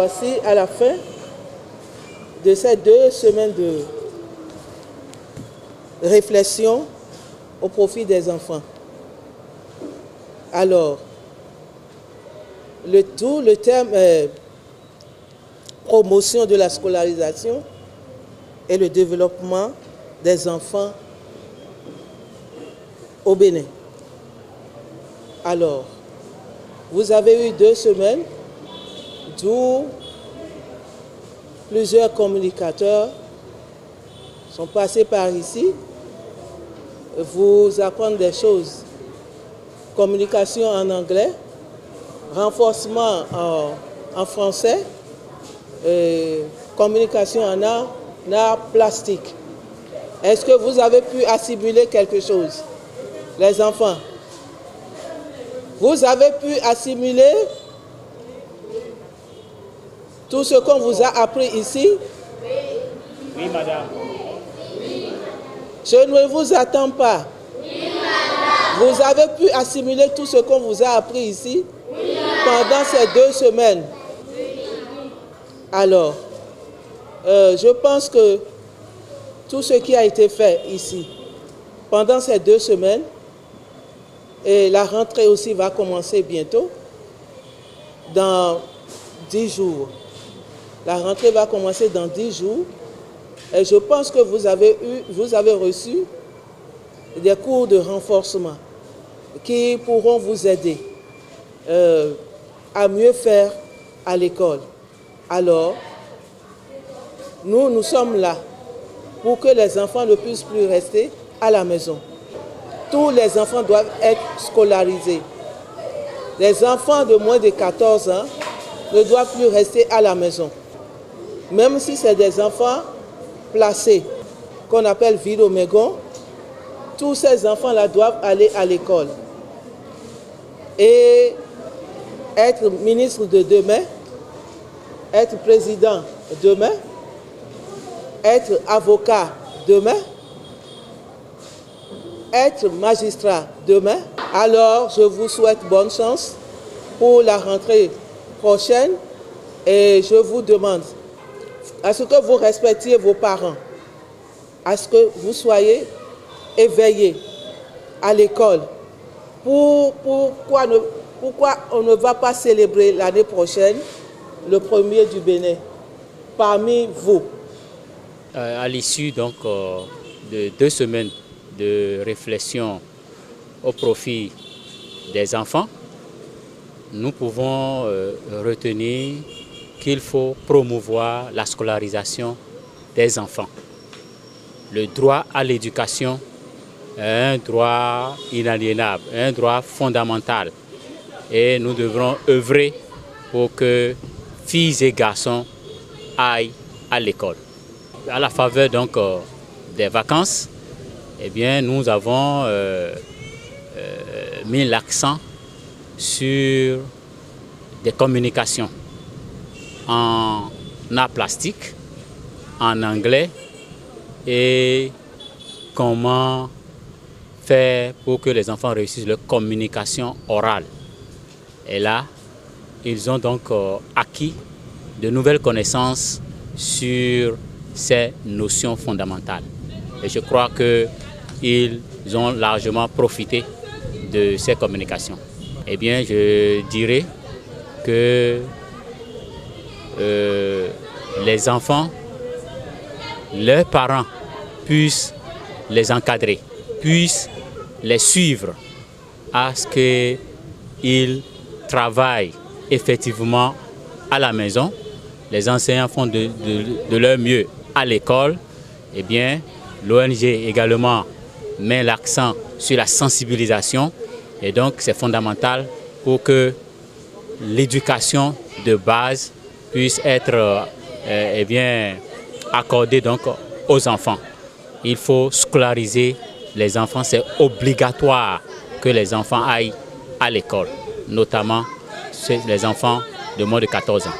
Voici à la fin de ces 2 semaines de réflexion au profit des enfants. Alors, le terme promotion de la scolarisation et le développement des enfants au Bénin. Alors, vous avez eu 2 semaines d'où plusieurs communicateurs sont passés par ici, vous apprendre des choses. Communication en anglais, renforcement en français, communication en art plastique. Est-ce que vous avez pu assimiler quelque chose, les enfants? Vous avez pu assimiler tout ce qu'on vous a appris ici? Oui, madame. Je ne vous attends pas. Oui, madame. Vous avez pu assimiler tout ce qu'on vous a appris ici? Oui, pendant ces 2 semaines? Oui. Alors, je pense que tout ce qui a été fait ici, pendant ces 2 semaines, et la rentrée aussi va commencer bientôt, dans 10 jours. La rentrée va commencer dans 10 jours. Et je pense que vous avez reçu des cours de renforcement qui pourront vous aider à mieux faire à l'école. Alors, nous sommes là pour que les enfants ne puissent plus rester à la maison. Tous les enfants doivent être scolarisés. Les enfants de moins de 14 ans ne doivent plus rester à la maison. Même si c'est des enfants placés, qu'on appelle Vidomégon, tous ces enfants-là doivent aller à l'école. Et être ministre de demain, être président demain, être avocat demain, être magistrat demain. Alors, je vous souhaite bonne chance pour la rentrée prochaine et je vous demande à ce que vous respectiez vos parents, à ce que vous soyez éveillés à l'école. Pourquoi on ne va pas célébrer l'année prochaine le 1er du Bénin parmi vous? À l'issue donc de 2 semaines de réflexion au profit des enfants, nous pouvons retenir qu'il faut promouvoir la scolarisation des enfants. Le droit à l'éducation est un droit inaliénable, un droit fondamental. Et nous devrons œuvrer pour que filles et garçons aillent à l'école. À la faveur donc des vacances, eh bien, nous avons mis l'accent sur des communications en art plastique, en anglais, et comment faire pour que les enfants réussissent leur communication orale. Et là, ils ont donc acquis de nouvelles connaissances sur ces notions fondamentales. Et je crois qu'ils ont largement profité de ces communications. Eh bien, je dirais que les enfants, leurs parents puissent les encadrer, puissent les suivre à ce qu'ils travaillent effectivement à la maison. Les enseignants font de leur mieux à l'école. Eh bien, l'ONG également met l'accent sur la sensibilisation et donc c'est fondamental pour que l'éducation de base puisse être accordée donc aux enfants. Il faut scolariser les enfants, c'est obligatoire que les enfants aillent à l'école, notamment les enfants de moins de 14 ans.